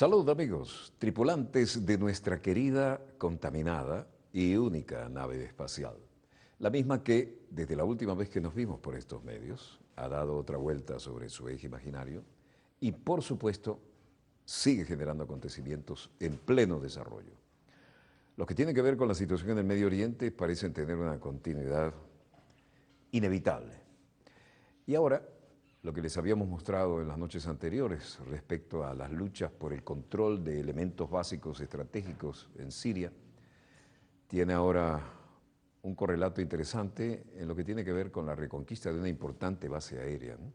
Salud amigos, tripulantes de nuestra querida, contaminada y única nave espacial. La misma que, desde la última vez que nos vimos por estos medios, ha dado otra vuelta sobre su eje imaginario y, por supuesto, sigue generando acontecimientos en pleno desarrollo. Los que tienen que ver con la situación en el Medio Oriente parecen tener una continuidad inevitable. Y ahora, lo que les habíamos mostrado en las noches anteriores respecto a las luchas por el control de elementos básicos estratégicos en Siria, tiene ahora un correlato interesante en lo que tiene que ver con la reconquista de una importante base aérea, ¿no?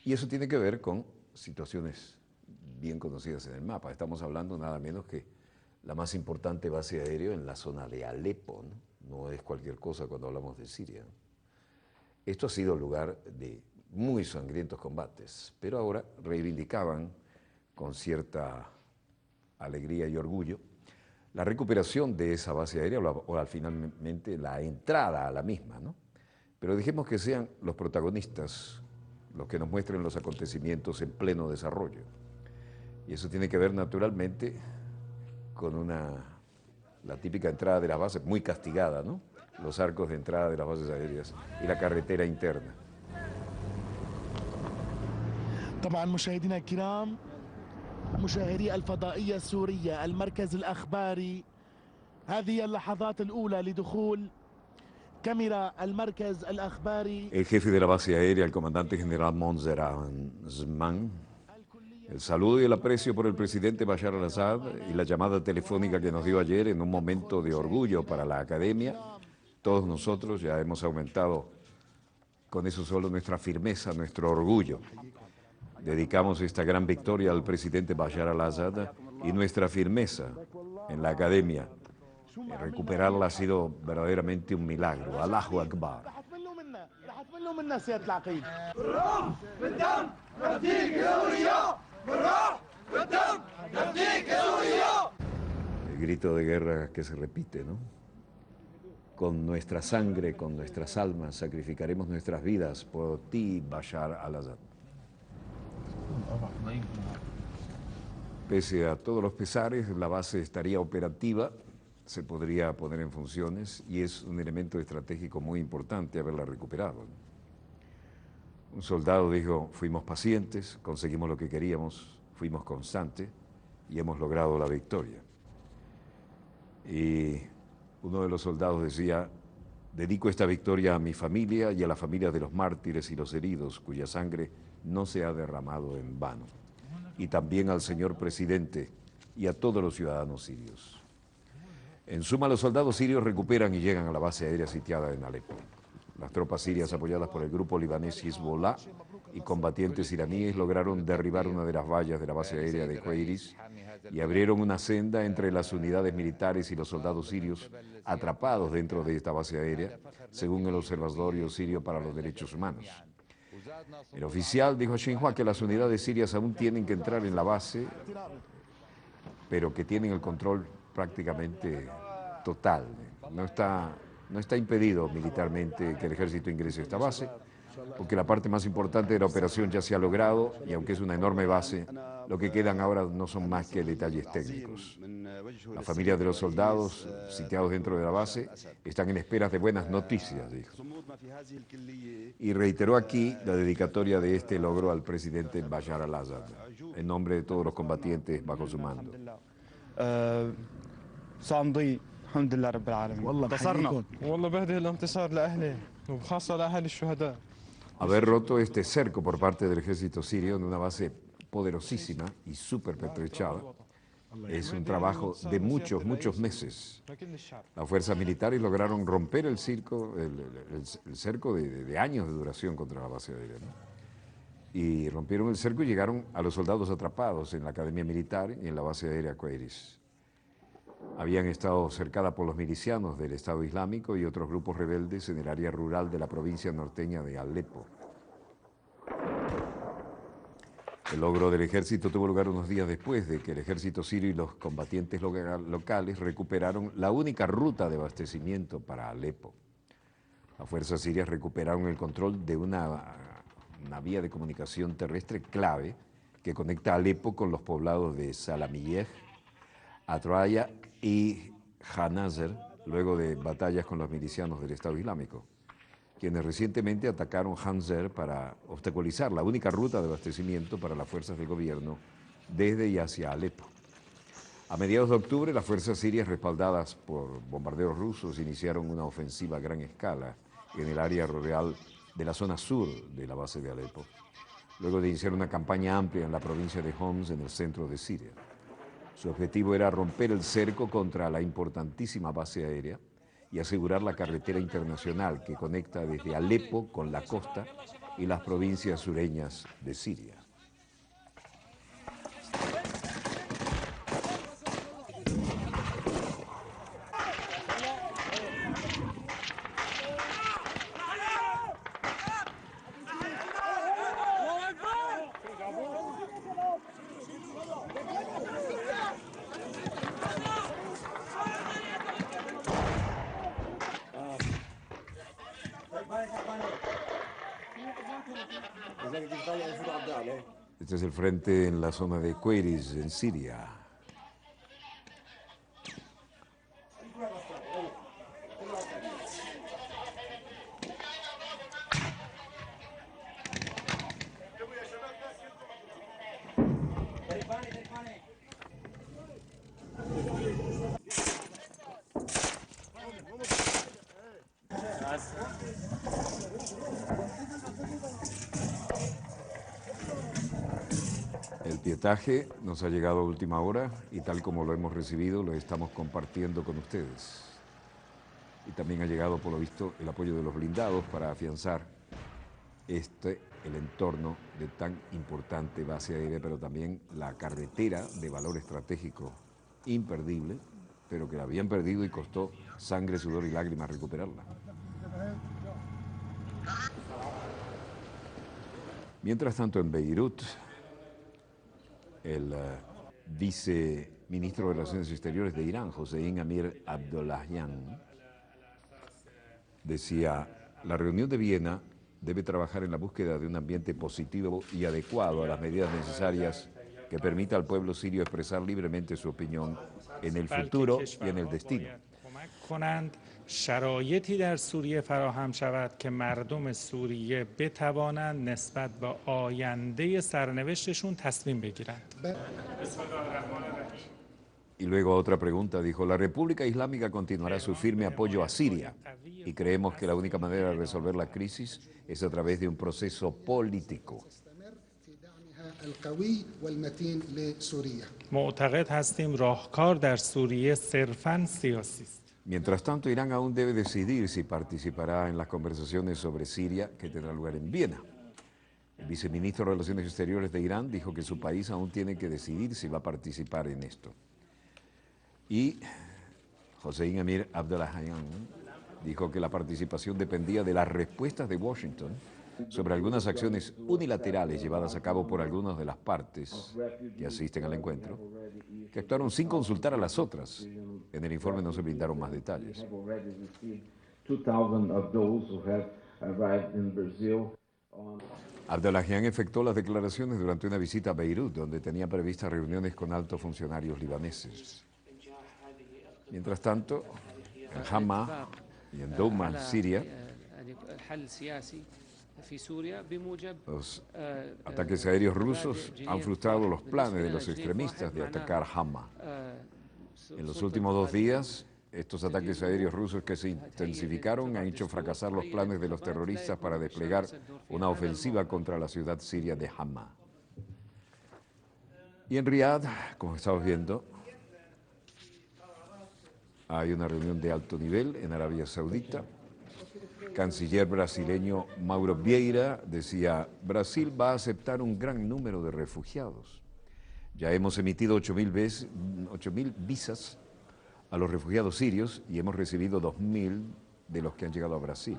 Y eso tiene que ver con situaciones bien conocidas en el mapa. Estamos hablando nada menos que la más importante base aérea en la zona de Alepo, ¿no? No es cualquier cosa cuando hablamos de Siria, ¿no? Esto ha sido lugar de muy sangrientos combates, pero ahora reivindicaban con cierta alegría y orgullo la recuperación de esa base aérea o finalmente la entrada a la misma, ¿no? Pero dejemos que sean los protagonistas los que nos muestren los acontecimientos en pleno desarrollo. Y eso tiene que ver naturalmente con la típica entrada de las bases, muy castigada, ¿no? Los arcos de entrada de las bases aéreas y la carretera interna. طبعا مشاهدينا الكرام، مشاهدي الفضائية السورية المركز الأخباري، هذه اللحظات الأولى لدخول كاميرا المركز الأخباري. El jefe de la base aérea, el comandante general Monzer Azman, el saludo y el aprecio por el presidente Bashar al-Assad y la llamada telefónica que nos dio ayer en un momento de orgullo para la academia. Todos nosotros ya hemos aumentado con eso solo nuestra firmeza, nuestro orgullo. Dedicamos esta gran victoria al presidente Bashar al-Assad y nuestra firmeza en la academia. Recuperarla ha sido verdaderamente un milagro. Allahu Akbar. El grito de guerra que se repite, ¿no? Con nuestra sangre, con nuestras almas, sacrificaremos nuestras vidas por ti, Bashar al-Assad. Pese a todos los pesares, la base estaría operativa, se podría poner en funciones y es un elemento estratégico muy importante haberla recuperado. Un soldado dijo, fuimos pacientes, conseguimos lo que queríamos, fuimos constantes y hemos logrado la victoria. Y uno de los soldados decía, dedico esta victoria a mi familia y a las familias de los mártires y los heridos, cuya sangre no se ha derramado en vano, y también al señor presidente y a todos los ciudadanos sirios. En suma, los soldados sirios recuperan y llegan a la base aérea sitiada en Alepo. Las tropas sirias apoyadas por el grupo libanés Hezbollah y combatientes iraníes lograron derribar una de las vallas de la base aérea de Queiris y abrieron una senda entre las unidades militares y los soldados sirios atrapados dentro de esta base aérea, según el Observatorio Sirio para los Derechos Humanos. El oficial dijo a Xinhua que las unidades sirias aún tienen que entrar en la base, pero que tienen el control prácticamente total. No está impedido militarmente que el ejército ingrese a esta base, porque la parte más importante de la operación ya se ha logrado, y aunque es una enorme base, lo que quedan ahora no son más que detalles técnicos. Las familias de los soldados sitiados dentro de la base están en espera de buenas noticias, dijo. Y reiteró aquí la dedicatoria de este logro al presidente Bashar al-Assad, en nombre de todos los combatientes bajo su mando. صامدين الحمد لله رب العالمين انتصرنا والله بهدي الانتصار لاهله وخاصه لاهل الشهداء. Haber roto este cerco por parte del ejército sirio en una base poderosísima y súper pertrechada es un trabajo de muchos meses. Las fuerzas militares lograron romper el cerco de años de duración contra la base aérea, ¿no? Y rompieron el cerco y llegaron a los soldados atrapados en la academia militar y en la base aérea Queiris. Habían estado cercadas por los milicianos del Estado Islámico y otros grupos rebeldes en el área rural de la provincia norteña de Alepo. El logro del ejército tuvo lugar unos días después de que el ejército sirio y los combatientes locales recuperaron la única ruta de abastecimiento para Alepo. Las fuerzas sirias recuperaron el control de una vía de comunicación terrestre clave que conecta Alepo con los poblados de Salamiyeh, Atraya y Hanazer, luego de batallas con los milicianos del Estado Islámico, quienes recientemente atacaron Hanzer para obstaculizar la única ruta de abastecimiento para las fuerzas del gobierno desde y hacia Alepo. A mediados de octubre, las fuerzas sirias respaldadas por bombarderos rusos iniciaron una ofensiva a gran escala en el área rural de la zona sur de la base de Alepo, luego de iniciar una campaña amplia en la provincia de Homs, en el centro de Siria. Su objetivo era romper el cerco contra la importantísima base aérea y asegurar la carretera internacional que conecta desde Alepo con la costa y las provincias sureñas de Siria. Este es el frente en la zona de Queiris, en Siria. El pietaje nos ha llegado a última hora y tal como lo hemos recibido, lo estamos compartiendo con ustedes. Y también ha llegado, por lo visto, el apoyo de los blindados para afianzar el entorno de tan importante base aérea, pero también la carretera de valor estratégico imperdible, pero que la habían perdido y costó sangre, sudor y lágrimas recuperarla. Mientras tanto, en Beirut, el viceministro de Relaciones Exteriores de Irán, Hossein Amir Abdollahian, decía: la reunión de Viena debe trabajar en la búsqueda de un ambiente positivo y adecuado a las medidas necesarias que permita al pueblo sirio expresar libremente su opinión en el futuro y en el destino. شرایطی در سوریه فراهم شود که مردم سوریه بتوانند نسبت به آینده سرنوشتشون تصمیم بگیرند. Y luego otra pregunta, dijo: la República Islámica continuará su firme apoyo a Siria y creemos que la única manera de resolver la crisis es a través de un proceso político. معتقد هستیم راهکار در سوریه صرفاً سیاسی است. Mientras tanto, Irán aún debe decidir si participará en las conversaciones sobre Siria que tendrán lugar en Viena. El viceministro de Relaciones Exteriores de Irán dijo que su país aún tiene que decidir si va a participar en esto. Y Hossein Amir Abdollahian dijo que la participación dependía de las respuestas de Washington sobre algunas acciones unilaterales llevadas a cabo por algunas de las partes que asisten al encuentro, que actuaron sin consultar a las otras. En el informe no se brindaron más detalles. Abdollahian efectuó las declaraciones durante una visita a Beirut, donde tenía previstas reuniones con altos funcionarios libaneses. Mientras tanto, en Hama y en Douma, en Siria, los ataques aéreos rusos han frustrado los planes de los extremistas de atacar Hama. En los últimos 2 días, estos ataques aéreos rusos que se intensificaron han hecho fracasar los planes de los terroristas para desplegar una ofensiva contra la ciudad siria de Hama. Y en Riad, como estamos viendo, hay una reunión de alto nivel en Arabia Saudita. Canciller brasileño Mauro Vieira decía: Brasil va a aceptar un gran número de refugiados. Ya hemos emitido 8.000 visas a los refugiados sirios y hemos recibido 2.000 de los que han llegado a Brasil.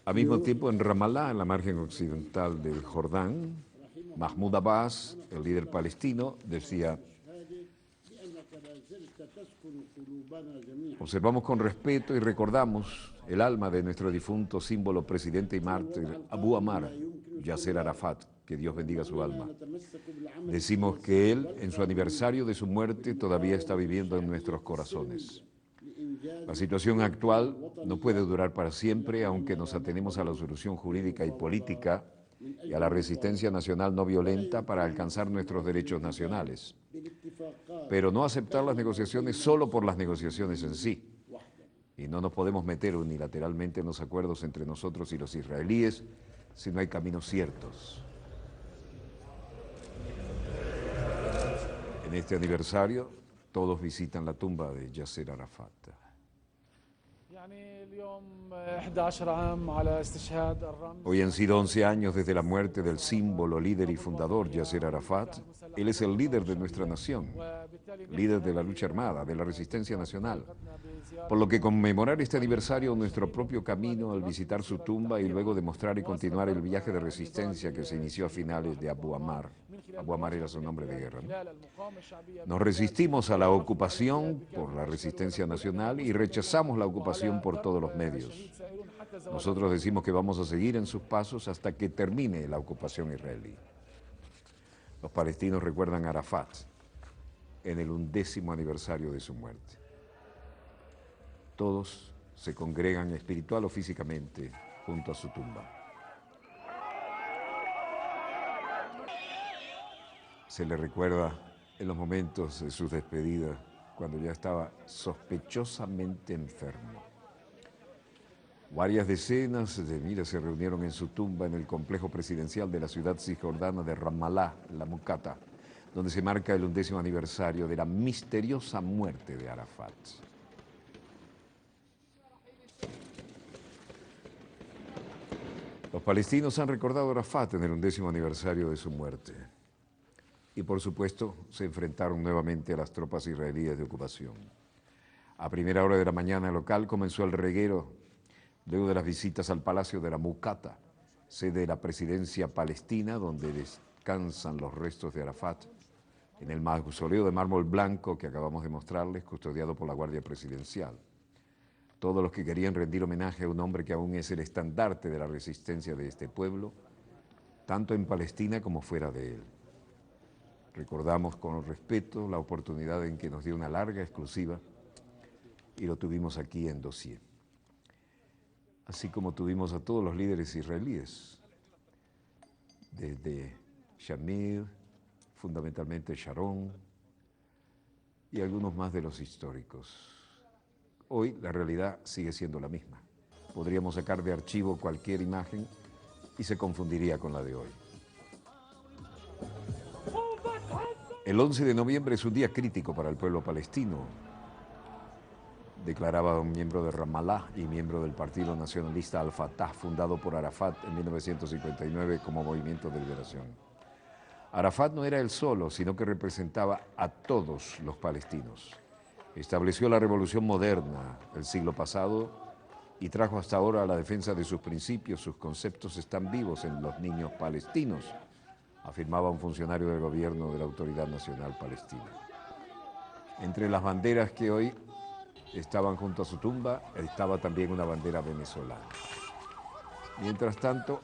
Al mismo tiempo, en Ramallah, en la margen occidental del Jordán, Mahmoud Abbas, el líder palestino, decía: Observamos con respeto y recordamos el alma de nuestro difunto símbolo, presidente y mártir Abu Ammar, Yasser Arafat, que Dios bendiga su alma. Decimos que él, en su aniversario de su muerte, todavía está viviendo en nuestros corazones. La situación actual no puede durar para siempre, aunque nos atenemos a la solución jurídica y política y a la resistencia nacional no violenta para alcanzar nuestros derechos nacionales. Pero no aceptar las negociaciones solo por las negociaciones en sí. Y no nos podemos meter unilateralmente en los acuerdos entre nosotros y los israelíes si no hay caminos ciertos. En este aniversario, todos visitan la tumba de Yasser Arafat. Hoy han sido 11 años desde la muerte del símbolo, líder y fundador Yasser Arafat. Él es el líder de nuestra nación, líder de la lucha armada, de la resistencia nacional. Por lo que conmemorar este aniversario en nuestro propio camino al visitar su tumba y luego demostrar y continuar el viaje de resistencia que se inició a finales de Abu Ammar. Abu Ammar era su nombre de guerra, ¿no? Nos resistimos a la ocupación por la resistencia nacional y rechazamos la ocupación por todos los medios. Nosotros decimos que vamos a seguir en sus pasos hasta que termine la ocupación israelí. Los palestinos recuerdan a Arafat en el 11º aniversario de su muerte. Todos se congregan espiritual o físicamente junto a su tumba. Se le recuerda en los momentos de su despedida, cuando ya estaba sospechosamente enfermo. Varias decenas de miles se reunieron en su tumba en el complejo presidencial de la ciudad cisjordana de Ramallah, la Mucata, donde se marca el 11º aniversario de la misteriosa muerte de Arafat. Los palestinos han recordado a Arafat en el 11º aniversario de su muerte. Y por supuesto se enfrentaron nuevamente a las tropas israelíes de ocupación. A primera hora de la mañana local comenzó el reguero luego de las visitas al Palacio de la Mucata, sede de la presidencia palestina, donde descansan los restos de Arafat, en el mausoleo de mármol blanco que acabamos de mostrarles, custodiado por la Guardia Presidencial. Todos los que querían rendir homenaje a un hombre que aún es el estandarte de la resistencia de este pueblo, tanto en Palestina como fuera de él. Recordamos con respeto la oportunidad en que nos dio una larga exclusiva y lo tuvimos aquí en dossier. Así como tuvimos a todos los líderes israelíes, desde Shamir, fundamentalmente Sharon y algunos más de los históricos. Hoy la realidad sigue siendo la misma. Podríamos sacar de archivo cualquier imagen y se confundiría con la de hoy. El 11 de noviembre es un día crítico para el pueblo palestino, declaraba un miembro de Ramallah y miembro del Partido Nacionalista Al-Fatah, fundado por Arafat en 1959 como Movimiento de Liberación. Arafat no era él solo, sino que representaba a todos los palestinos. Estableció la revolución moderna el siglo pasado y trajo hasta ahora la defensa de sus principios. Sus conceptos están vivos en los niños palestinos, afirmaba un funcionario del gobierno de la Autoridad Nacional Palestina. Entre las banderas que hoy estaban junto a su tumba, estaba también una bandera venezolana. Mientras tanto,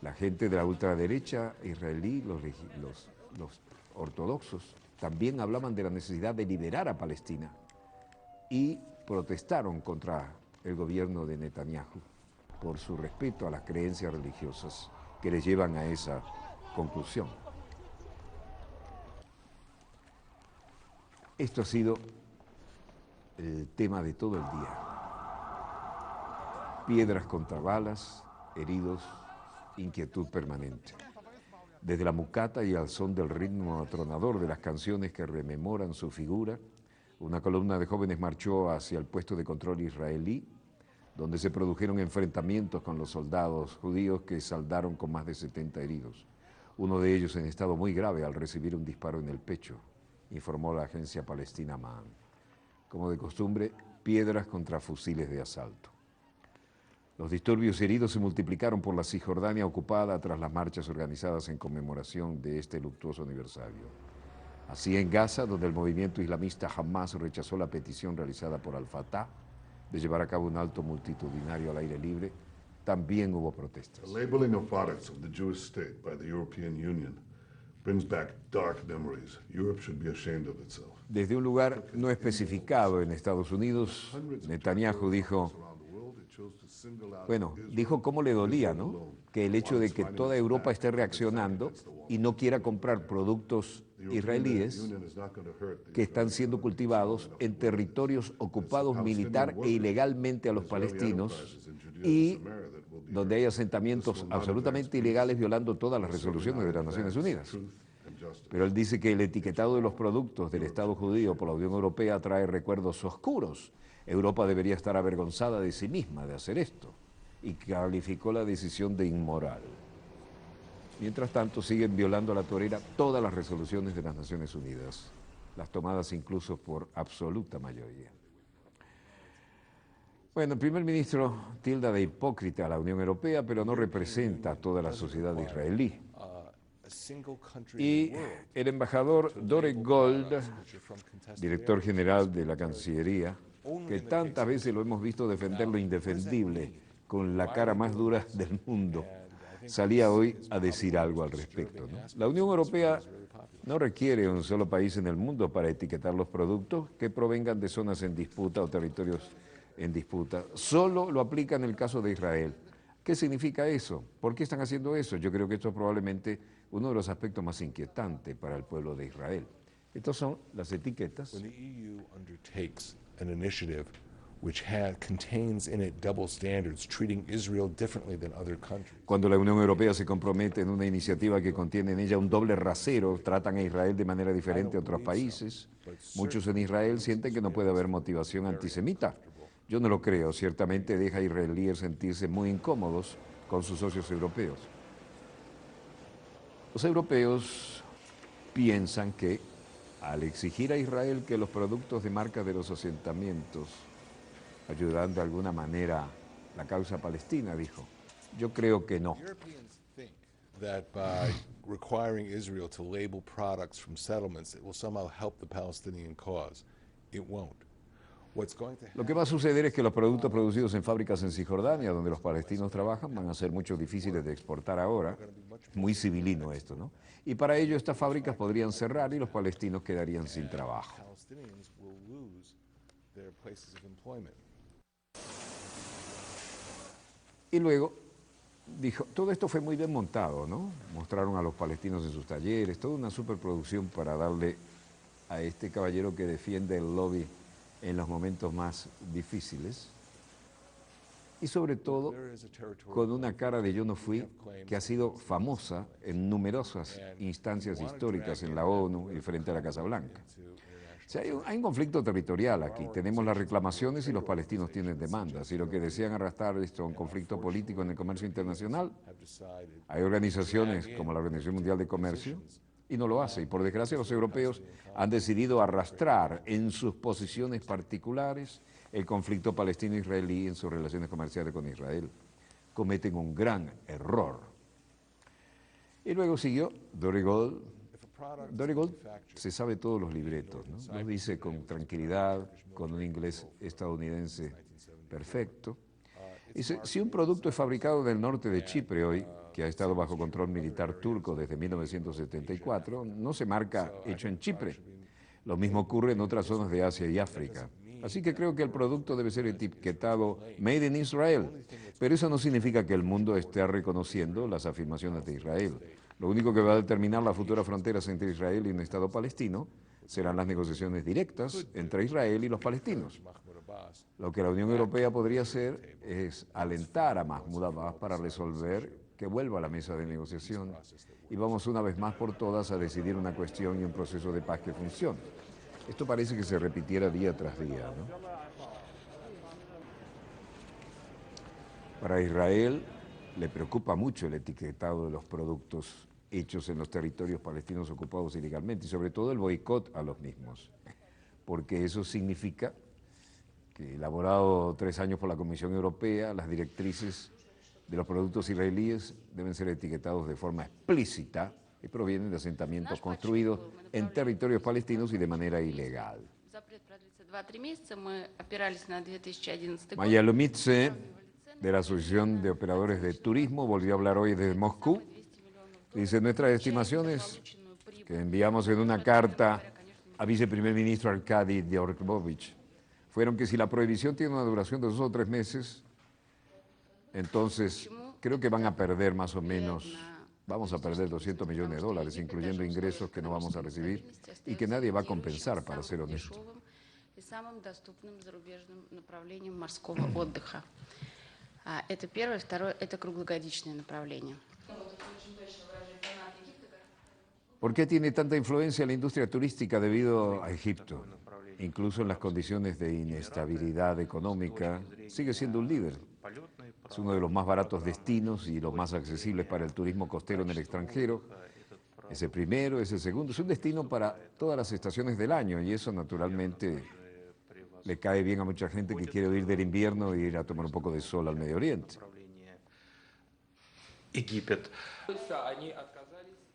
la gente de la ultraderecha israelí, los ortodoxos, también hablaban de la necesidad de liberar a Palestina y protestaron contra el gobierno de Netanyahu por su respeto a las creencias religiosas que les llevan a esa conclusión. Esto ha sido el tema de todo el día. Piedras contra balas, heridos, inquietud permanente. Desde la Mucata y al son del ritmo atronador de las canciones que rememoran su figura, una columna de jóvenes marchó hacia el puesto de control israelí, donde se produjeron enfrentamientos con los soldados judíos que saldaron con más de 70 heridos. Uno de ellos en estado muy grave al recibir un disparo en el pecho, informó la agencia palestina Ma'an. Como de costumbre, piedras contra fusiles de asalto. Los disturbios y heridos se multiplicaron por la Cisjordania ocupada tras las marchas organizadas en conmemoración de este luctuoso aniversario. Así en Gaza, donde el movimiento islamista Hamas rechazó la petición realizada por Al-Fatah de llevar a cabo un alto multitudinario al aire libre, también hubo protestas. The labeling of products of the Jewish state by the European Union brings back dark memories. Europe should be ashamed of itself. Desde un lugar no especificado en Estados Unidos, Netanyahu dijo, dijo cómo le dolía, ¿no? Que el hecho de que toda Europa esté reaccionando y no quiera comprar productos israelíes que están siendo cultivados en territorios ocupados militar e ilegalmente a los palestinos y donde hay asentamientos absolutamente ilegales violando todas las resoluciones de las Naciones Unidas. Pero él dice que el etiquetado de los productos del Estado judío por la Unión Europea trae recuerdos oscuros. Europa debería estar avergonzada de sí misma de hacer esto y calificó la decisión de inmoral. Mientras tanto, siguen violando a la torera todas las resoluciones de las Naciones Unidas, las tomadas incluso por absoluta mayoría. Bueno, el primer ministro tilda de hipócrita a la Unión Europea, pero no representa a toda la sociedad israelí. Y el embajador Dore Gold, director general de la Cancillería, que tantas veces lo hemos visto defender lo indefendible con la cara más dura del mundo, salía hoy a decir algo al respecto, ¿no? La Unión Europea no requiere un solo país en el mundo para etiquetar los productos que provengan de zonas en disputa o territorios en disputa. Solo lo aplica en el caso de Israel. ¿Qué significa eso? ¿Por qué están haciendo eso? Yo creo que esto es probablemente uno de los aspectos más inquietantes para el pueblo de Israel. Estas son las etiquetas. An initiative which contains in it double standards, treating Israel differently than other countries. Cuando la Unión Europea se compromete en una iniciativa que contiene en ella un doble rasero, tratan a Israel de manera diferente a otros países. Muchos en Israel sienten que no puede haber motivación antisemita. Yo no lo creo, ciertamente deja a israelíes sentirse muy incómodos con sus socios europeos. Los europeos piensan que al exigir a Israel que los productos de marca de los asentamientos ayudarán de alguna manera la causa palestina, dijo. Yo creo que no. Europeans think that by requiring Israel to label products from settlements, it will somehow help the Palestinian cause. It won't. Lo que va a suceder es que los productos producidos en fábricas en Cisjordania, donde los palestinos trabajan, van a ser mucho difíciles de exportar ahora. Muy civilino esto, ¿no? Y para ello estas fábricas podrían cerrar y los palestinos quedarían sin trabajo. Y luego dijo, todo esto fue muy bien montado, ¿no? Mostraron a los palestinos en sus talleres, toda una superproducción para darle a este caballero que defiende el lobby en los momentos más difíciles y sobre todo con una cara de yo no fui que ha sido famosa en numerosas instancias históricas en la ONU y frente a la Casa Blanca. O sea, hay un conflicto territorial aquí, tenemos las reclamaciones y los palestinos tienen demandas y lo que desean arrastrar esto a un conflicto político en el comercio internacional, hay organizaciones como la Organización Mundial de Comercio y no lo hace. Y por desgracia los europeos han decidido arrastrar en sus posiciones particulares el conflicto palestino-israelí en sus relaciones comerciales con Israel. Cometen un gran error. Y luego siguió Dore Gold. Dore Gold se sabe todos los libretos, ¿no? Lo dice con tranquilidad, con un inglés estadounidense perfecto. Dice, si un producto es fabricado en el norte de Chipre hoy, que ha estado bajo control militar turco desde 1974, no se marca hecho en Chipre. Lo mismo ocurre en otras zonas de Asia y África. Así que creo que el producto debe ser etiquetado Made in Israel. Pero eso no significa que el mundo esté reconociendo las afirmaciones de Israel. Lo único que va a determinar las futuras fronteras entre Israel y un Estado palestino serán las negociaciones directas entre Israel y los palestinos. Lo que la Unión Europea podría hacer es alentar a Mahmoud Abbas para resolver que vuelva a la mesa de negociación y vamos una vez más por todas a decidir una cuestión y un proceso de paz que funcione. Esto parece que se repitiera día tras día, ¿no? Para Israel le preocupa mucho el etiquetado de los productos hechos en los territorios palestinos ocupados ilegalmente y sobre todo el boicot a los mismos, porque eso significa que, elaborado 3 años por la Comisión Europea, las directrices de los productos israelíes deben ser etiquetados de forma explícita y provienen de asentamientos construidos en territorios palestinos y de manera ilegal. Maya Lomitze, de la Asociación de Operadores de Turismo, volvió a hablar hoy desde Moscú. Dice, nuestras estimaciones que enviamos en una carta a viceprimer ministro Arkady Dvorkovich fueron que si la prohibición tiene una duración de 2 o 3 meses, entonces creo que van a perder más o menos, vamos a perder $200 millones, incluyendo ingresos que no vamos a recibir y que nadie va a compensar, para ser honesto. Это первое. Второе – это круглогодичное направление. ¿Por qué tiene tanta influencia la industria turística debido a Egipto? Incluso en las condiciones de inestabilidad económica, sigue siendo un líder. Es uno de los más baratos destinos y los más accesibles para el turismo costero en el extranjero. Es el primero, es el segundo. Es un destino para todas las estaciones del año y eso naturalmente le cae bien a mucha gente que quiere huir del invierno e ir a tomar un poco de sol al Medio Oriente.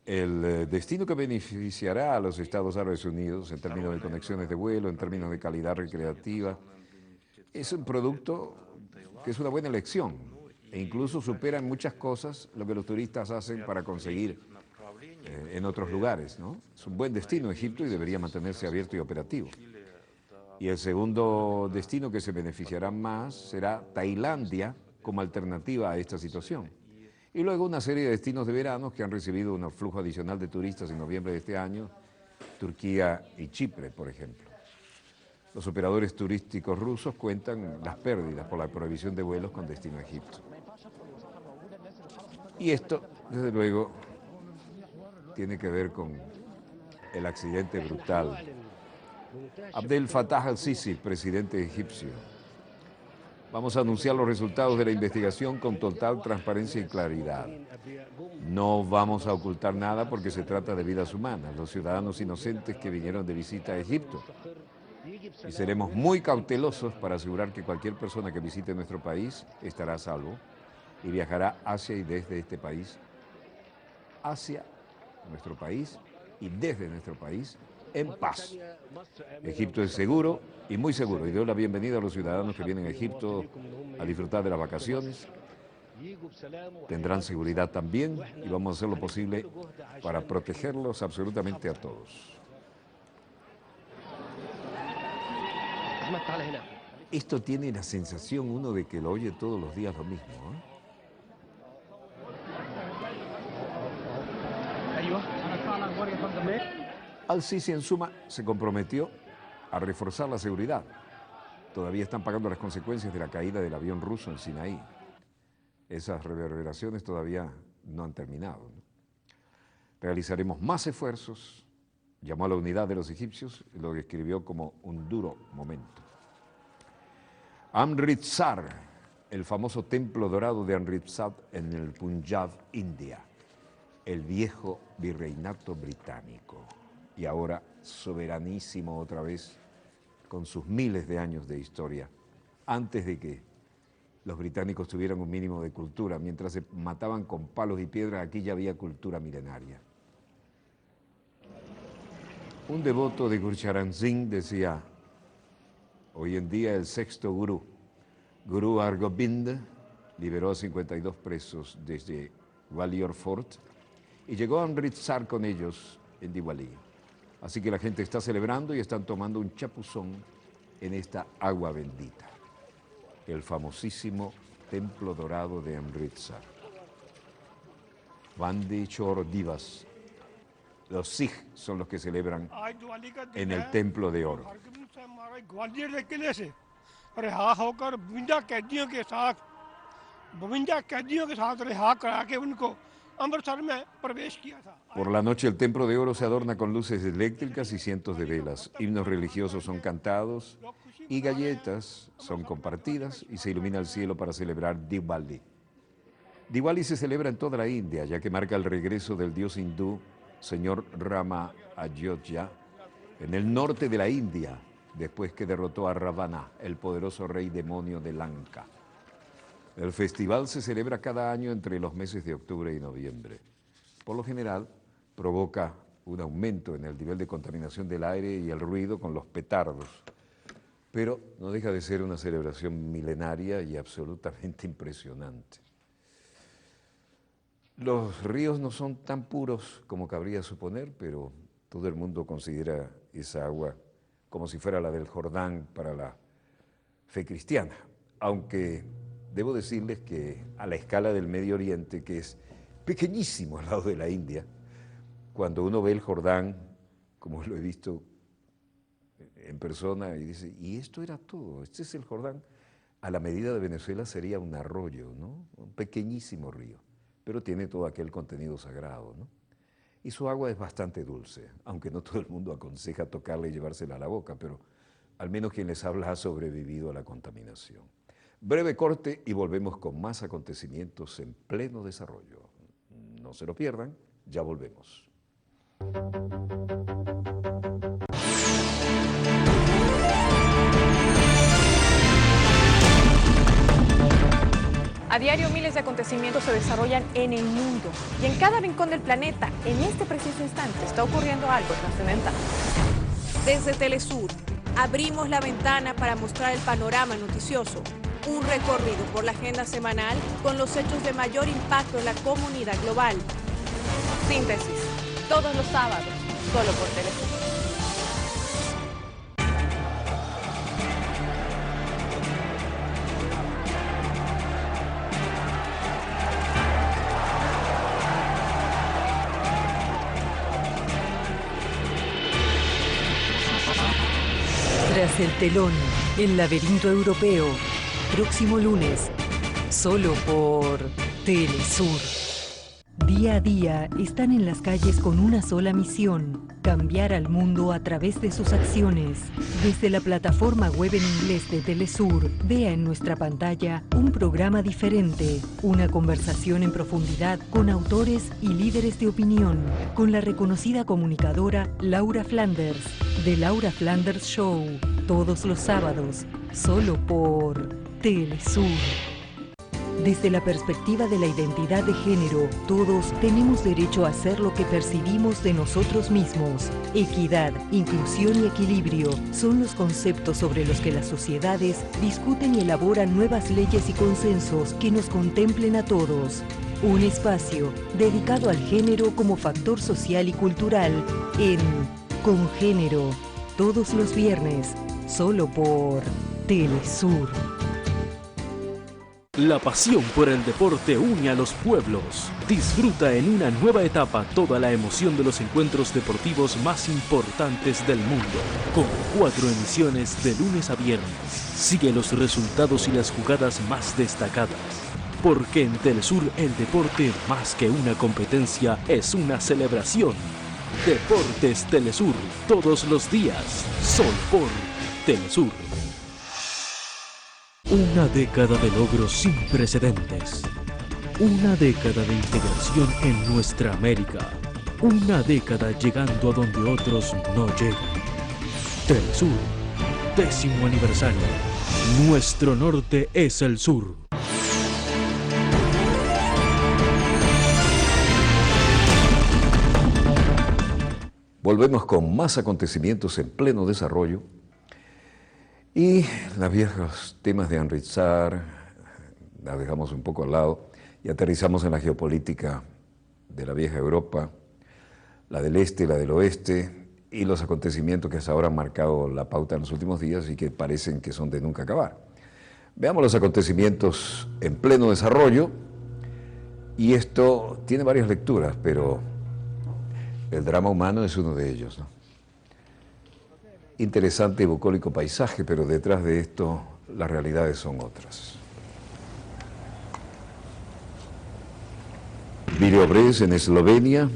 El destino que beneficiará a los Estados Árabes Unidos en términos de conexiones de vuelo, en términos de calidad recreativa, es un producto que es una buena elección e incluso supera en muchas cosas lo que los turistas hacen para conseguir en otros lugares, ¿no? Es un buen destino Egipto y debería mantenerse abierto y operativo. Y el segundo destino que se beneficiará más será Tailandia como alternativa a esta situación. Y luego una serie de destinos de verano que han recibido un flujo adicional de turistas en noviembre de este año, Turquía y Chipre, por ejemplo. Los operadores turísticos rusos cuentan las pérdidas por la prohibición de vuelos con destino a Egipto. Y esto, desde luego, tiene que ver con el accidente brutal. Abdel Fattah al-Sisi, presidente egipcio. Vamos a anunciar los resultados de la investigación con total transparencia y claridad. No vamos a ocultar nada porque se trata de vidas humanas, los ciudadanos inocentes que vinieron de visita a Egipto. Y seremos muy cautelosos para asegurar que cualquier persona que visite nuestro país estará a salvo y viajará hacia y desde este país, hacia nuestro país y desde nuestro país en paz. Egipto es seguro y muy seguro, y doy la bienvenida a los ciudadanos que vienen a Egipto a disfrutar de las vacaciones. Tendrán seguridad también y vamos a hacer lo posible para protegerlos absolutamente a todos. Esto tiene la sensación uno de que lo oye todos los días lo mismo, ¿eh? Al-Sisi, en suma, se comprometió a reforzar la seguridad. Todavía están pagando las consecuencias de la caída del avión ruso en Sinaí. Esas reverberaciones todavía no han terminado, ¿no? Realizaremos más esfuerzos, llamó a la unidad de los egipcios, lo describió como un duro momento. Amritsar, el famoso templo dorado de Amritsar en el Punjab, India, el viejo virreinato británico, y ahora soberanísimo otra vez, con sus miles de años de historia, antes de que los británicos tuvieran un mínimo de cultura. Mientras se mataban con palos y piedras, aquí ya había cultura milenaria. Un devoto de Gurcharan Singh decía, hoy en día el sexto gurú, Guru Hargobind, liberó a 52 presos desde Gwalior Fort y llegó a Amritsar con ellos en Diwali. Así que la gente está celebrando y están tomando un chapuzón en esta agua bendita, el famosísimo Templo Dorado de Amritsar. Vande Chor Divas. Los Sikh son los que celebran en el Templo de Oro. Por la noche el Templo de Oro se adorna con luces eléctricas y cientos de velas. Himnos religiosos son cantados y galletas son compartidas y se ilumina el cielo para celebrar Diwali. Diwali se celebra en toda la India, ya que marca el regreso del dios hindú, señor Rama Ayodhya, en el norte de la India, después que derrotó a Ravana, el poderoso rey demonio de Lanka. El festival se celebra cada año entre los meses de octubre y noviembre. Por lo general, provoca un aumento en el nivel de contaminación del aire y el ruido con los petardos. Pero no deja de ser una celebración milenaria y absolutamente impresionante. Los ríos no son tan puros como cabría suponer, pero todo el mundo considera esa agua como si fuera la del Jordán para la fe cristiana, aunque debo decirles que a la escala del Medio Oriente, que es pequeñísimo al lado de la India, cuando uno ve el Jordán, como lo he visto en persona, y dice, y esto era todo, este es el Jordán, a la medida de Venezuela sería un arroyo, ¿no? Un pequeñísimo río, pero tiene todo aquel contenido sagrado, ¿no? Y su agua es bastante dulce, aunque no todo el mundo aconseja tocarla y llevársela a la boca, pero al menos quien les habla ha sobrevivido a la contaminación. Breve corte y volvemos con más acontecimientos en pleno desarrollo. No se lo pierdan, ya volvemos. A diario miles de acontecimientos se desarrollan en el mundo y en cada rincón del planeta, en este preciso instante, está ocurriendo algo trascendental. Desde Telesur, abrimos la ventana para mostrar el panorama noticioso. Un recorrido por la agenda semanal con los hechos de mayor impacto en la comunidad global. Síntesis, todos los sábados, solo por Telesur. Tras el telón, el laberinto europeo, próximo lunes, solo por Telesur. Día a día están en las calles con una sola misión: cambiar al mundo a través de sus acciones. Desde la plataforma web en inglés de Telesur, vea en nuestra pantalla un programa diferente, una conversación en profundidad con autores y líderes de opinión, con la reconocida comunicadora Laura Flanders, The Laura Flanders Show, todos los sábados, solo por Telesur. Desde la perspectiva de la identidad de género, todos tenemos derecho a hacer lo que percibimos de nosotros mismos. Equidad, inclusión y equilibrio son los conceptos sobre los que las sociedades discuten y elaboran nuevas leyes y consensos que nos contemplen a todos. Un espacio dedicado al género como factor social y cultural en Con Género, todos los viernes, solo por Telesur. La pasión por el deporte une a los pueblos. Disfruta en una nueva etapa toda la emoción de los encuentros deportivos más importantes del mundo, con 4 emisiones de lunes a viernes. Sigue los resultados y las jugadas más destacadas, porque en Telesur el deporte, más que una competencia, es una celebración. Deportes Telesur, todos los días, solo por Telesur. Una década de logros sin precedentes. Una década de integración en nuestra América. Una década llegando a donde otros no llegan. Telesur, 10º aniversario. Nuestro norte es el sur. Volvemos con más acontecimientos en pleno desarrollo. Y los viejos temas de Amritsar las dejamos un poco al lado y aterrizamos en la geopolítica de la vieja Europa, la del este, la del oeste, y los acontecimientos que hasta ahora han marcado la pauta en los últimos días y que parecen que son de nunca acabar. Veamos los acontecimientos en pleno desarrollo, y esto tiene varias lecturas, pero el drama humano es uno de ellos, ¿no? Interesante y bucólico paisaje, pero detrás de esto las realidades son otras. Białobrzeg en Eslovenia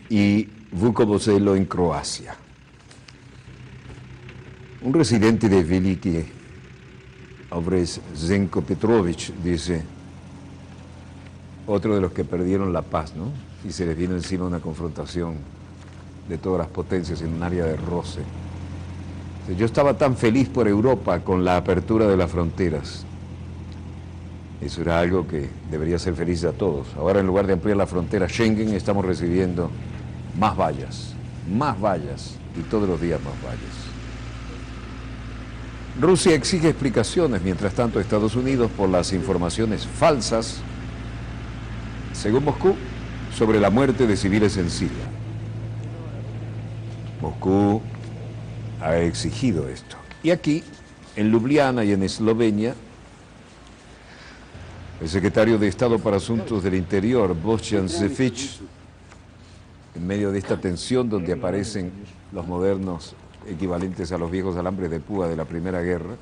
y Vukovo-Selo en Croacia. Un residente de Veliki Obres, Zenko Petrovic, dice, otro de los que perdieron la paz, ¿no? Y se les vino encima una confrontación de todas las potencias en un área de roce. Yo estaba tan feliz por Europa con la apertura de las fronteras. Eso era algo que debería ser feliz a todos. Ahora, en lugar de ampliar la frontera Schengen, estamos recibiendo más vallas y todos los días más vallas. Rusia exige explicaciones, mientras tanto, a Estados Unidos por las informaciones falsas, según Moscú, sobre la muerte de civiles en Siria. Moscú ha exigido esto. Y aquí, en Ljubljana y en Eslovenia, el secretario de Estado para Asuntos del Interior, Bojan Šefić, en medio de esta tensión donde aparecen los modernos equivalentes a los viejos alambres de púa de la Primera Guerra,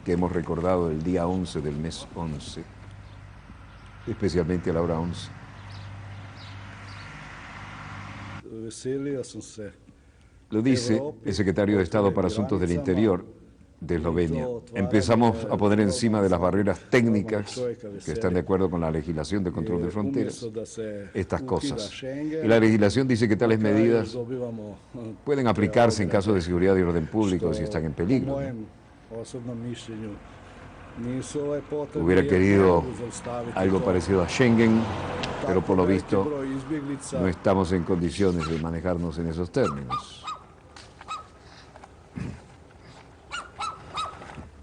que hemos recordado el día 11 del mes 11, especialmente a la hora 11. Lo dice el secretario de Estado para Asuntos del Interior de Eslovenia. Empezamos a poner encima de las barreras técnicas que están de acuerdo con la legislación de control de fronteras estas cosas. Y la legislación dice que tales medidas pueden aplicarse en caso de seguridad y orden público si están en peligro, ¿no? Hubiera querido algo parecido a Schengen, pero por lo visto no estamos en condiciones de manejarnos en esos términos.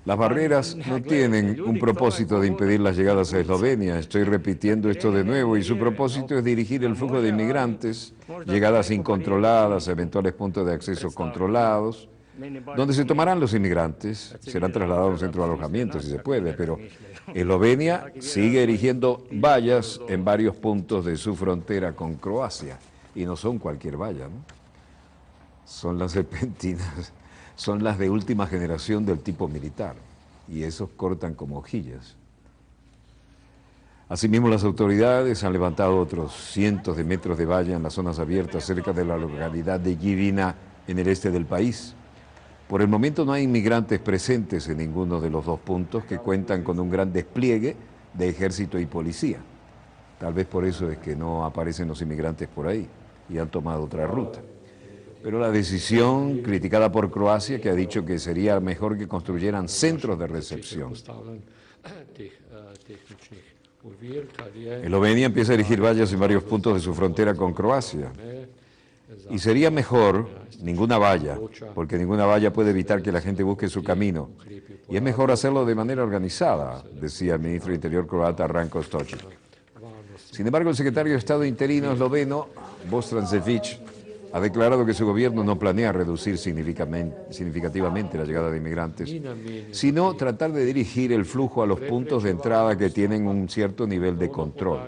Las barreras no tienen un propósito de impedir las llegadas a Eslovenia. Estoy repitiendo esto de nuevo, y su propósito es dirigir el flujo de inmigrantes, llegadas incontroladas, eventuales puntos de acceso controlados, donde se tomarán los inmigrantes, serán trasladados a un centro de alojamiento si se puede, pero Eslovenia sigue erigiendo vallas en varios puntos de su frontera con Croacia, y no son cualquier valla, ¿no? Son las serpentinas. Son las de última generación del tipo militar, y esos cortan como hojillas. Asimismo, las autoridades han levantado otros cientos de metros de valla en las zonas abiertas cerca de la localidad de Givina, en el este del país. Por el momento no hay inmigrantes presentes en ninguno de los dos puntos, que cuentan con un gran despliegue de ejército y policía. Tal vez por eso es que no aparecen los inmigrantes por ahí y han tomado otra ruta. Pero la decisión, criticada por Croacia, que ha dicho que sería mejor que construyeran centros de recepción. Eslovenia empieza a erigir vallas en varios puntos de su frontera con Croacia. Y sería mejor ninguna valla, porque ninguna valla puede evitar que la gente busque su camino. Y es mejor hacerlo de manera organizada, decía el ministro de Interior croata Ranko Stojic. Sin embargo, el secretario de Estado interino esloveno, Bojan Šefić, ha declarado que su gobierno no planea reducir significativamente la llegada de inmigrantes, sino tratar de dirigir el flujo a los puntos de entrada que tienen un cierto nivel de control.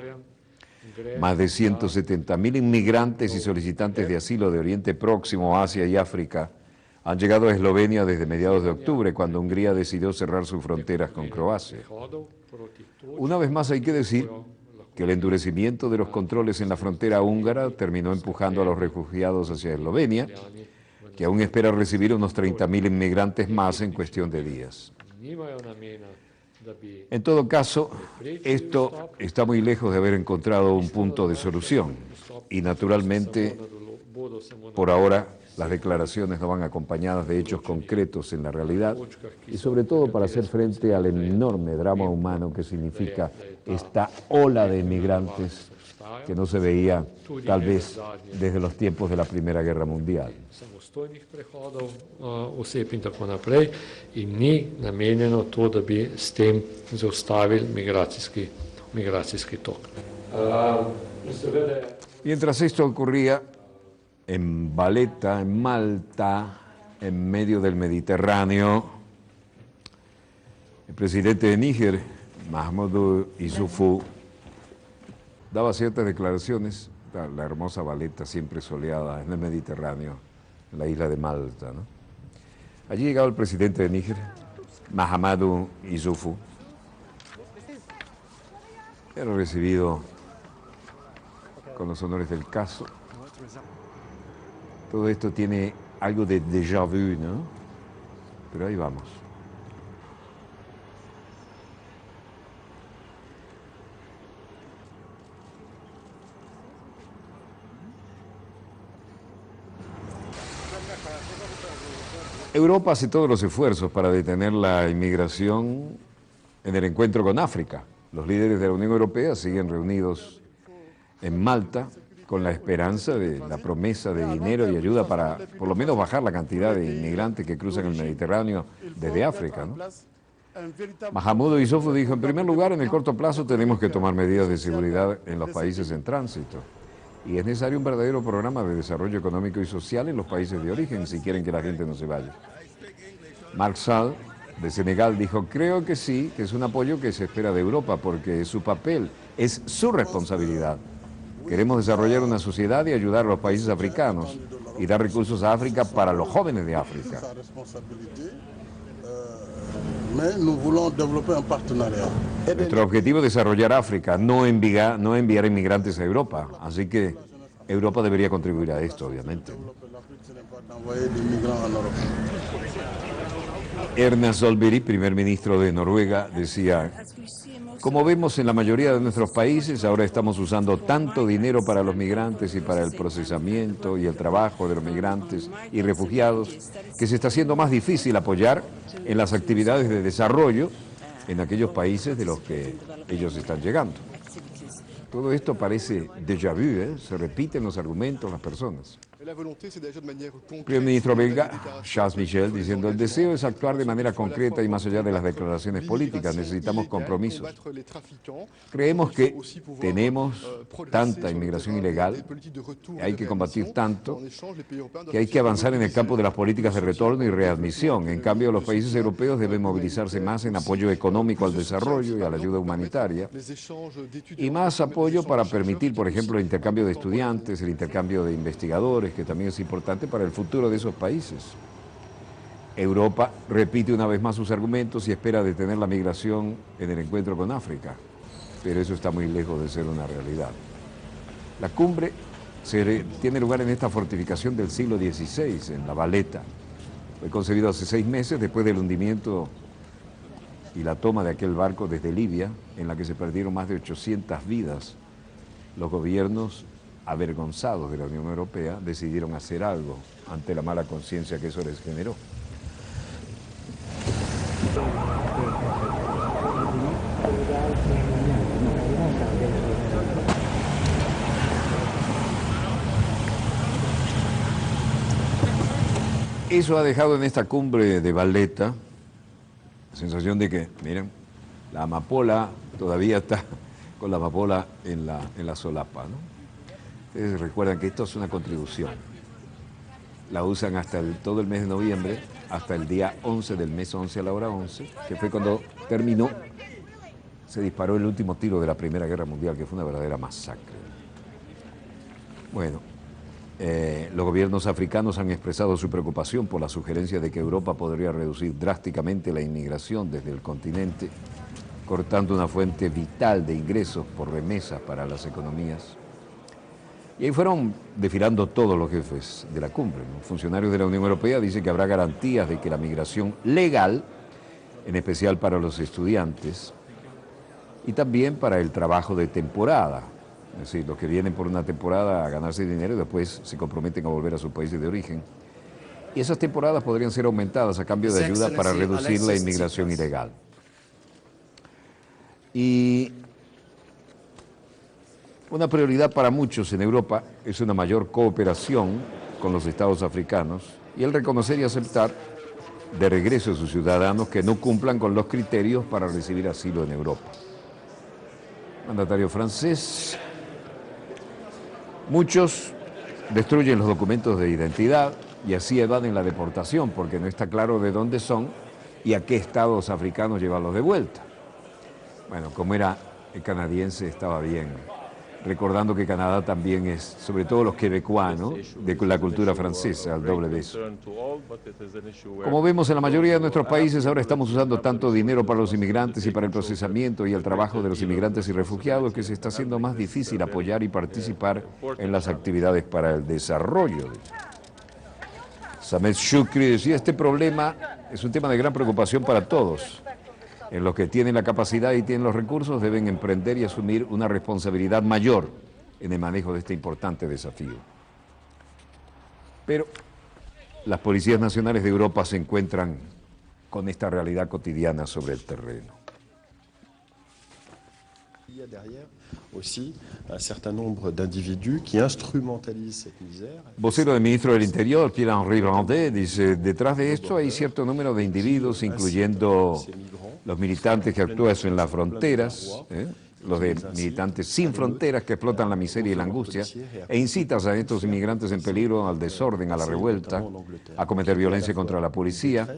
Más de 170.000 inmigrantes y solicitantes de asilo de Oriente Próximo, Asia y África han llegado a Eslovenia desde mediados de octubre, cuando Hungría decidió cerrar sus fronteras con Croacia. Una vez más hay que decir que el endurecimiento de los controles en la frontera húngara terminó empujando a los refugiados hacia Eslovenia, que aún espera recibir unos 30.000 inmigrantes más en cuestión de días. En todo caso, esto está muy lejos de haber encontrado un punto de solución, y naturalmente, por ahora, las declaraciones no van acompañadas de hechos concretos en la realidad, y sobre todo para hacer frente al enorme drama humano que significa esta ola de inmigrantes que no se veía tal vez desde los tiempos de la Primera Guerra Mundial. Mientras esto ocurría, en Valletta, en Malta, en medio del Mediterráneo, el presidente de Níger, Mahamadou Issoufou, daba ciertas declaraciones. La hermosa Valletta, siempre soleada en el Mediterráneo, en la isla de Malta, ¿no? Allí llegaba el presidente de Níger, Mahamadou Issoufou. Era recibido con los honores del caso. Todo esto tiene algo de déjà vu, ¿no? Pero ahí vamos. Europa hace todos los esfuerzos para detener la inmigración en el encuentro con África. Los líderes de la Unión Europea siguen reunidos en Malta con la esperanza de la promesa de dinero y ayuda para por lo menos bajar la cantidad de inmigrantes que cruzan el Mediterráneo desde África, ¿no? Mahamudu Issoufou dijo, en primer lugar, en el corto plazo tenemos que tomar medidas de seguridad en los países en tránsito y es necesario un verdadero programa de desarrollo económico y social en los países de origen si quieren que la gente no se vaya. Macky Sall, de Senegal, dijo, creo que sí, que es un apoyo que se espera de Europa porque es su papel, es su responsabilidad. Queremos desarrollar una sociedad y ayudar a los países africanos y dar recursos a África para los jóvenes de África. Nuestro objetivo es desarrollar África, no enviar inmigrantes a Europa. Así que Europa debería contribuir a esto, obviamente. Erna Solberg, primer ministro de Noruega, decía, como vemos en la mayoría de nuestros países, ahora estamos usando tanto dinero para los migrantes y para el procesamiento y el trabajo de los migrantes y refugiados, que se está haciendo más difícil apoyar en las actividades de desarrollo en aquellos países de los que ellos están llegando. Todo esto parece déjà vu, se repiten los argumentos, las personas. El primer ministro belga, Charles Michel, diciendo, el deseo es actuar de manera concreta y más allá de las declaraciones políticas, necesitamos compromisos. Creemos que tenemos tanta inmigración ilegal, hay que combatir tanto, que hay que avanzar en el campo de las políticas de retorno y readmisión. En cambio, los países europeos deben movilizarse más en apoyo económico al desarrollo y a la ayuda humanitaria, y más apoyo para permitir, por ejemplo, el intercambio de estudiantes, el intercambio de investigadores, que también es importante para el futuro de esos países. Europa repite una vez más sus argumentos y espera detener la migración en el encuentro con África, pero eso está muy lejos de ser una realidad. La cumbre tiene lugar en esta fortificación del siglo XVI, en La Valeta. Fue concebido hace 6 meses después del hundimiento y la toma de aquel barco desde Libia, en la que se perdieron más de 800 vidas. Los gobiernos avergonzados de la Unión Europea decidieron hacer algo ante la mala conciencia que eso les generó. Eso ha dejado en esta cumbre de Valletta la sensación de que, miren, la amapola todavía está con la amapola en la solapa, ¿no? Ustedes recuerdan que esto es una contribución. La usan hasta todo el mes de noviembre, hasta el día 11 del mes 11 a la hora 11, que fue cuando terminó, se disparó el último tiro de la Primera Guerra Mundial, que fue una verdadera masacre. Bueno, los gobiernos africanos han expresado su preocupación por la sugerencia de que Europa podría reducir drásticamente la inmigración desde el continente, cortando una fuente vital de ingresos por remesas para las economías. Y ahí fueron desfilando todos los jefes de la cumbre, ¿no? Funcionarios de la Unión Europea dicen que habrá garantías de que la migración legal, en especial para los estudiantes, y también para el trabajo de temporada, es decir, los que vienen por una temporada a ganarse dinero y después se comprometen a volver a sus países de origen. Y esas temporadas podrían ser aumentadas a cambio de ayuda para reducir la inmigración ilegal. Y una prioridad para muchos en Europa es una mayor cooperación con los estados africanos y el reconocer y aceptar de regreso a sus ciudadanos que no cumplan con los criterios para recibir asilo en Europa. Mandatario francés. Muchos destruyen los documentos de identidad y así evaden la deportación porque no está claro de dónde son y a qué estados africanos llevarlos de vuelta. Bueno, como era el canadiense, estaba bien, recordando que Canadá también es, sobre todo los quebecois, ¿no?, de la cultura francesa, al doble de eso. Como vemos en la mayoría de nuestros países, ahora estamos usando tanto dinero para los inmigrantes y para el procesamiento y el trabajo de los inmigrantes y refugiados que se está haciendo más difícil apoyar y participar en las actividades para el desarrollo. Sameh Shoukry decía, este problema es un tema de gran preocupación para todos. En los que tienen la capacidad y tienen los recursos deben emprender y asumir una responsabilidad mayor en el manejo de este importante desafío. Pero las policías nacionales de Europa se encuentran con esta realidad cotidiana sobre el terreno. Vocero del ministro del Interior, Pierre-Henri Brandet, dice, detrás de esto hay cierto número de individuos, incluyendo los militantes que actúan en las fronteras, los de militantes sin fronteras que explotan la miseria y la angustia e incitan a estos inmigrantes en peligro al desorden, a la revuelta, a cometer violencia contra la policía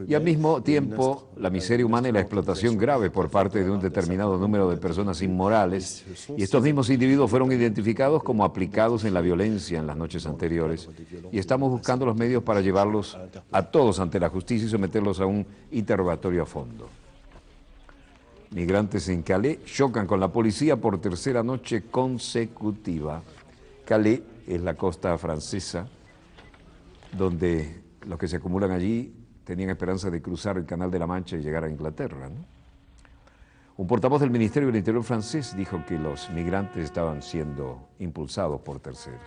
y al mismo tiempo la miseria humana y la explotación grave por parte de un determinado número de personas inmorales, y estos mismos individuos fueron identificados como aplicados en la violencia en las noches anteriores y estamos buscando los medios para llevarlos a todos ante la justicia y someterlos a un interrogatorio a fondo. Migrantes en Calais chocan con la policía por tercera noche consecutiva. Calais es la costa francesa, donde los que se acumulan allí tenían esperanza de cruzar el Canal de la Mancha y llegar a Inglaterra, ¿no? Un portavoz del Ministerio del Interior francés dijo que los migrantes estaban siendo impulsados por terceros.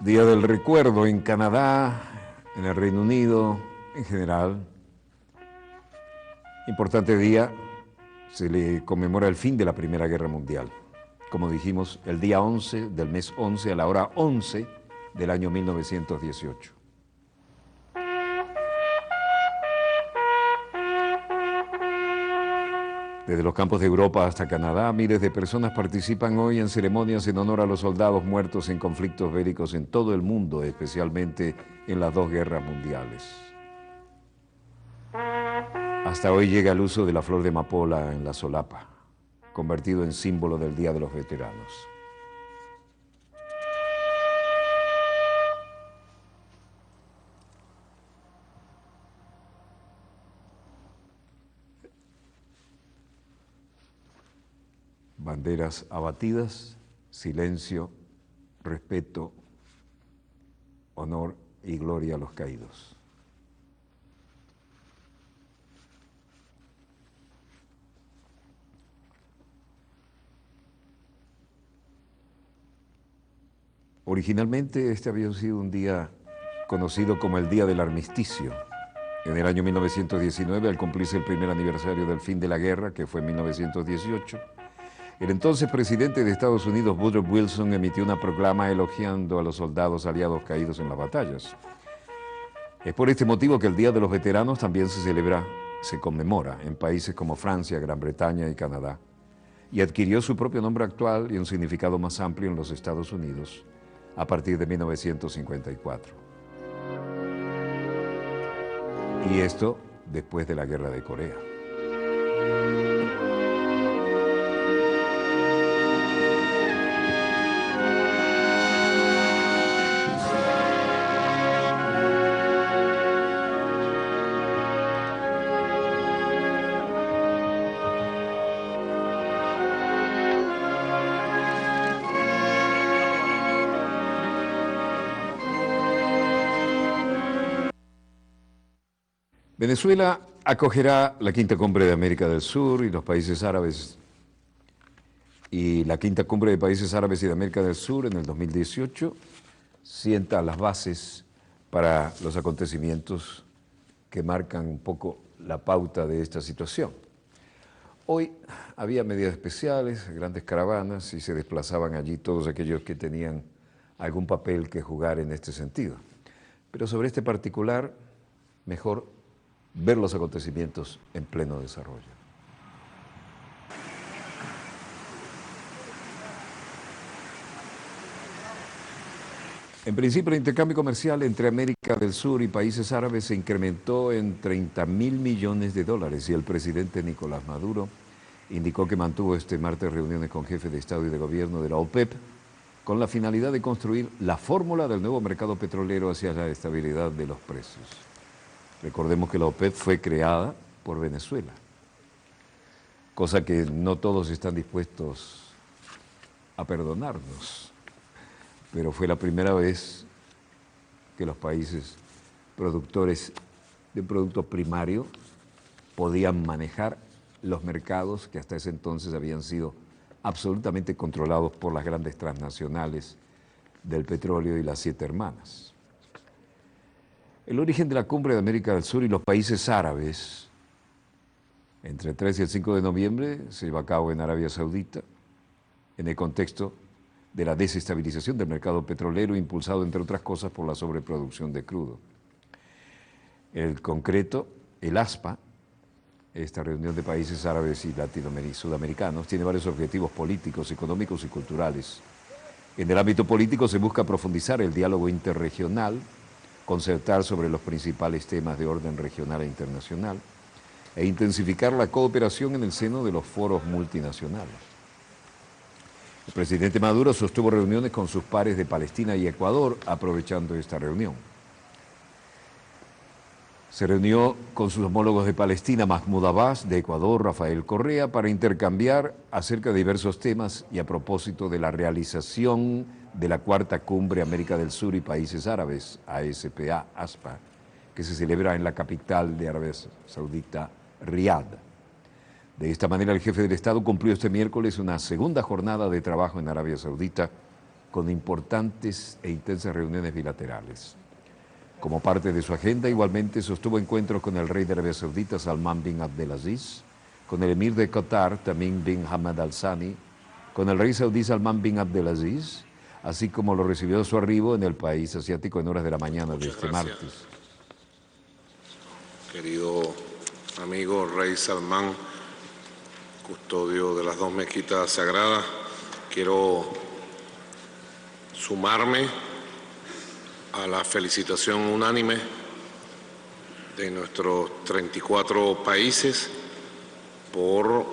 Día del Recuerdo en Canadá, en el Reino Unido, en general. Importante día, se le conmemora el fin de la Primera Guerra Mundial. Como dijimos, el día 11 del mes 11 a la hora 11 del año 1918. Desde los campos de Europa hasta Canadá, miles de personas participan hoy en ceremonias en honor a los soldados muertos en conflictos bélicos en todo el mundo, especialmente en las dos guerras mundiales. Hasta hoy llega el uso de la flor de amapola en la solapa, convertido en símbolo del Día de los Veteranos. Banderas abatidas, silencio, respeto, honor y gloria a los caídos. Originalmente este había sido un día conocido como el Día del Armisticio. En el año 1919, al cumplirse el primer aniversario del fin de la guerra, que fue en 1918, el entonces presidente de Estados Unidos, Woodrow Wilson, emitió una proclama elogiando a los soldados aliados caídos en las batallas. Es por este motivo que el Día de los Veteranos también se conmemora en países como Francia, Gran Bretaña y Canadá, y adquirió su propio nombre actual y un significado más amplio en los Estados Unidos a partir de 1954. Y esto después de la Guerra de Corea. Venezuela acogerá la Quinta Cumbre de América del Sur y los países árabes y la Quinta Cumbre de Países Árabes y de América del Sur en el 2018 sienta las bases para los acontecimientos que marcan un poco la pauta de esta situación. Hoy había medidas especiales, grandes caravanas y se desplazaban allí todos aquellos que tenían algún papel que jugar en este sentido. Pero sobre este particular, mejor ver los acontecimientos en pleno desarrollo. En principio, el intercambio comercial entre América del Sur y países árabes se incrementó en $30.000 millones y el presidente Nicolás Maduro indicó que mantuvo este martes reuniones con jefes de Estado y de Gobierno de la OPEP con la finalidad de construir la fórmula del nuevo mercado petrolero hacia la estabilidad de los precios. Recordemos que la OPEP fue creada por Venezuela, cosa que no todos están dispuestos a perdonarnos, pero fue la primera vez que los países productores de producto primario podían manejar los mercados que hasta ese entonces habían sido absolutamente controlados por las grandes transnacionales del petróleo y las 7 hermanas. El origen de la Cumbre de América del Sur y los países árabes, entre el 3 y el 5 de noviembre, se lleva a cabo en Arabia Saudita, en el contexto de la desestabilización del mercado petrolero, impulsado, entre otras cosas, por la sobreproducción de crudo. En concreto, el ASPA, esta reunión de países árabes y sudamericanos, tiene varios objetivos políticos, económicos y culturales. En el ámbito político se busca profundizar el diálogo interregional, concertar sobre los principales temas de orden regional e internacional, e intensificar la cooperación en el seno de los foros multinacionales. El presidente Maduro sostuvo reuniones con sus pares de Palestina y Ecuador, aprovechando esta reunión. Se reunió con sus homólogos de Palestina, Mahmoud Abbas, de Ecuador, Rafael Correa, para intercambiar acerca de diversos temas y a propósito de la realización de la 4ª Cumbre América del Sur y Países Árabes, ASPA, que se celebra en la capital de Arabia Saudita, Riad. De esta manera, el jefe del Estado cumplió este miércoles una segunda jornada de trabajo en Arabia Saudita con importantes e intensas reuniones bilaterales. Como parte de su agenda, igualmente sostuvo encuentros con el rey de Arabia Saudita, Salman bin Abdelaziz, con el emir de Qatar, Tamim bin Hamad Al Thani, con el rey saudí Salman bin Abdelaziz, así como lo recibió a su arribo en el país asiático en horas de la mañana de este martes. Querido amigo rey Salman, custodio de las 2 mezquitas sagradas, quiero sumarme a la felicitación unánime de nuestros 34 países por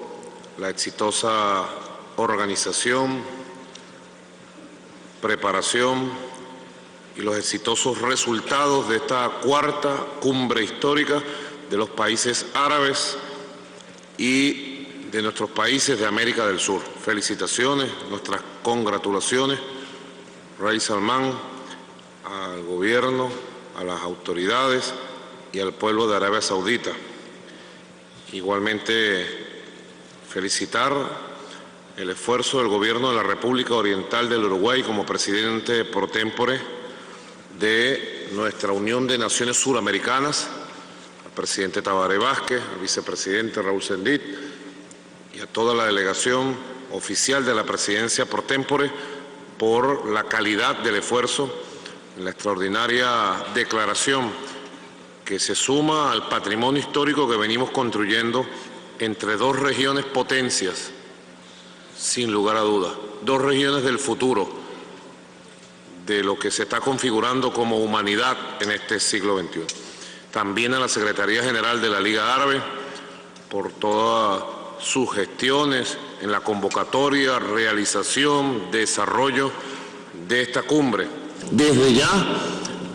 la exitosa organización, preparación y los exitosos resultados de esta 4ª cumbre histórica de los países árabes y de nuestros países de América del Sur. Felicitaciones, nuestras congratulaciones, Rey Salman, al gobierno, a las autoridades y al pueblo de Arabia Saudita. Igualmente felicitar el esfuerzo del gobierno de la República Oriental del Uruguay como presidente pro tempore de nuestra Unión de Naciones Suramericanas, al presidente Tabaré Vázquez, al vicepresidente Raúl Sendit y a toda la delegación oficial de la presidencia pro tempore por la calidad del esfuerzo, la extraordinaria declaración que se suma al patrimonio histórico que venimos construyendo entre 2 regiones potencias, sin lugar a dudas, 2 regiones del futuro, de lo que se está configurando como humanidad en este siglo XXI. También a la Secretaría General de la Liga Árabe por todas sus gestiones en la convocatoria, realización, desarrollo de esta cumbre. Desde ya,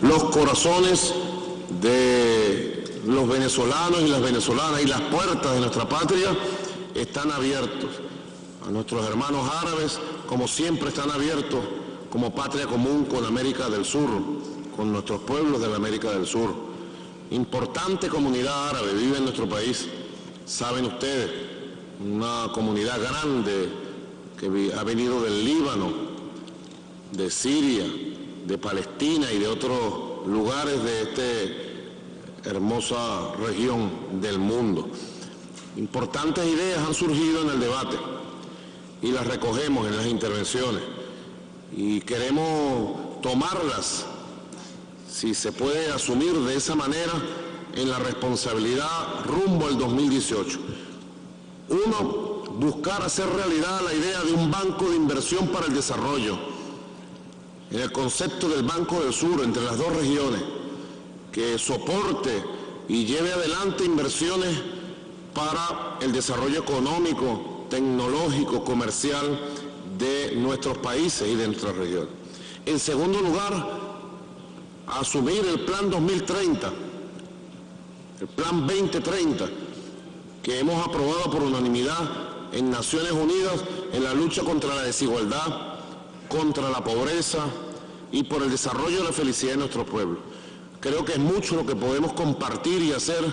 los corazones de los venezolanos y las venezolanas y las puertas de nuestra patria están abiertos a nuestros hermanos árabes, como siempre están abiertos como patria común con América del Sur, con nuestros pueblos de la América del Sur. Importante comunidad árabe vive en nuestro país, saben ustedes, una comunidad grande que ha venido del Líbano, de Siria, de Palestina y de otros lugares de esta hermosa región del mundo. Importantes ideas han surgido en el debate y las recogemos en las intervenciones y queremos tomarlas, si se puede asumir de esa manera, en la responsabilidad rumbo al 2018. Uno, buscar hacer realidad la idea de un banco de inversión para el desarrollo, en el concepto del Banco del Sur entre las 2 regiones, que soporte y lleve adelante inversiones para el desarrollo económico, tecnológico, comercial de nuestros países y de nuestra región. En segundo lugar, asumir el Plan 2030, el Plan 2030, que hemos aprobado por unanimidad en Naciones Unidas en la lucha contra la desigualdad, contra la pobreza y por el desarrollo de la felicidad de nuestro pueblo. Creo que es mucho lo que podemos compartir y hacer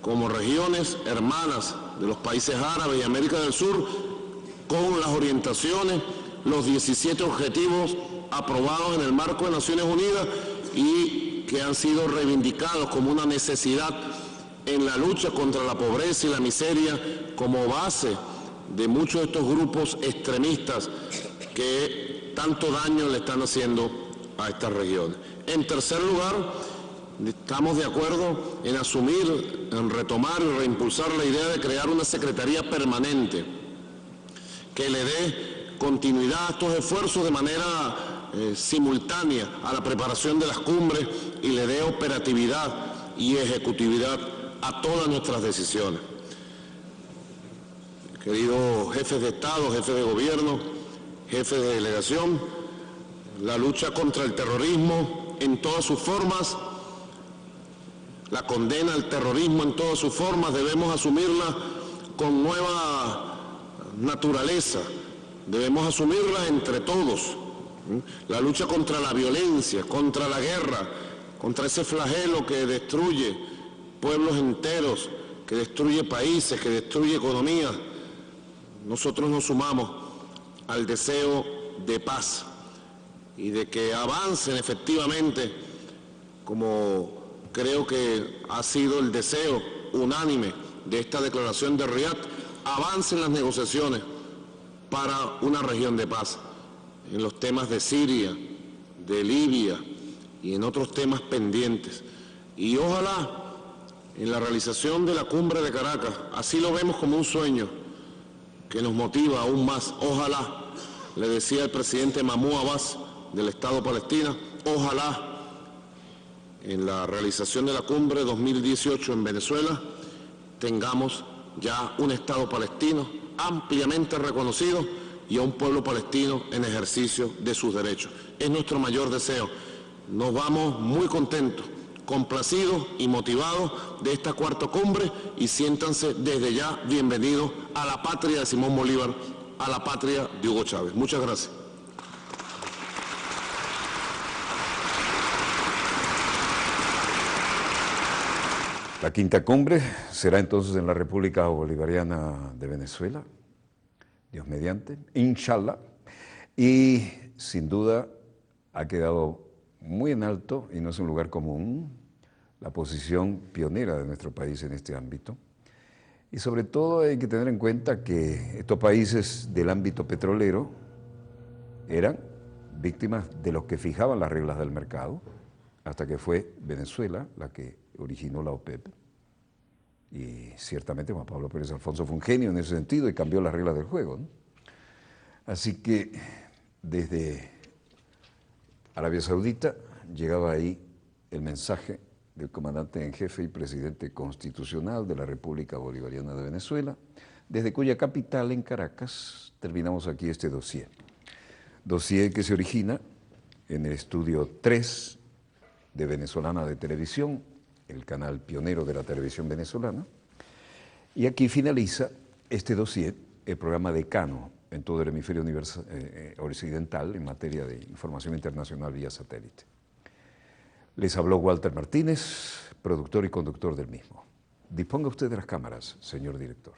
como regiones hermanas de los países árabes y América del Sur, con las orientaciones, los 17 objetivos aprobados en el marco de Naciones Unidas y que han sido reivindicados como una necesidad en la lucha contra la pobreza y la miseria como base de muchos de estos grupos extremistas que tanto daño le están haciendo a estas regiones. En tercer lugar, estamos de acuerdo en asumir, en retomar y reimpulsar la idea de crear una secretaría permanente que le dé continuidad a estos esfuerzos de manera simultánea a la preparación de las cumbres y le dé operatividad y ejecutividad a todas nuestras decisiones. Queridos jefes de Estado, jefes de gobierno, jefes de delegación, la lucha contra el terrorismo en todas sus formas, la condena al terrorismo en todas sus formas, debemos asumirla con nueva naturaleza, debemos asumirla entre todos. La lucha contra la violencia, contra la guerra, contra ese flagelo que destruye pueblos enteros, que destruye países, que destruye economías. Nosotros nos sumamos al deseo de paz y de que avancen efectivamente, como creo que ha sido el deseo unánime de esta declaración de Riad, avancen las negociaciones para una región de paz en los temas de Siria, de Libia y en otros temas pendientes. Y ojalá en la realización de la cumbre de Caracas, así lo vemos como un sueño que nos motiva aún más, ojalá, le decía el presidente Mahmoud Abbas del Estado Palestina, ojalá en la realización de la cumbre 2018 en Venezuela tengamos ya un Estado palestino ampliamente reconocido y a un pueblo palestino en ejercicio de sus derechos. Es nuestro mayor deseo. Nos vamos muy contentos, complacidos y motivados de esta cuarta cumbre y siéntanse desde ya bienvenidos a la patria de Simón Bolívar, a la patria de Hugo Chávez. Muchas gracias. La quinta cumbre será entonces en la República Bolivariana de Venezuela, Dios mediante, inshallah, y sin duda ha quedado muy en alto, y no es un lugar común, la posición pionera de nuestro país en este ámbito. Y sobre todo hay que tener en cuenta que estos países del ámbito petrolero eran víctimas de los que fijaban las reglas del mercado, hasta que fue Venezuela la que originó la OPEP. Y ciertamente Juan Pablo Pérez Alfonso fue un genio en ese sentido y cambió las reglas del juego, ¿no? Así que desde Arabia Saudita llegaba ahí el mensaje del comandante en jefe y presidente constitucional de la República Bolivariana de Venezuela, desde cuya capital, en Caracas, terminamos aquí este dossier. Dossier que se origina en el estudio 3 de Venezolana de Televisión, el canal pionero de la televisión venezolana, y aquí finaliza este dossier, el programa decano en todo el hemisferio occidental en materia de información internacional vía satélite. Les habló Walter Martínez, productor y conductor del mismo. Disponga usted de las cámaras, señor director.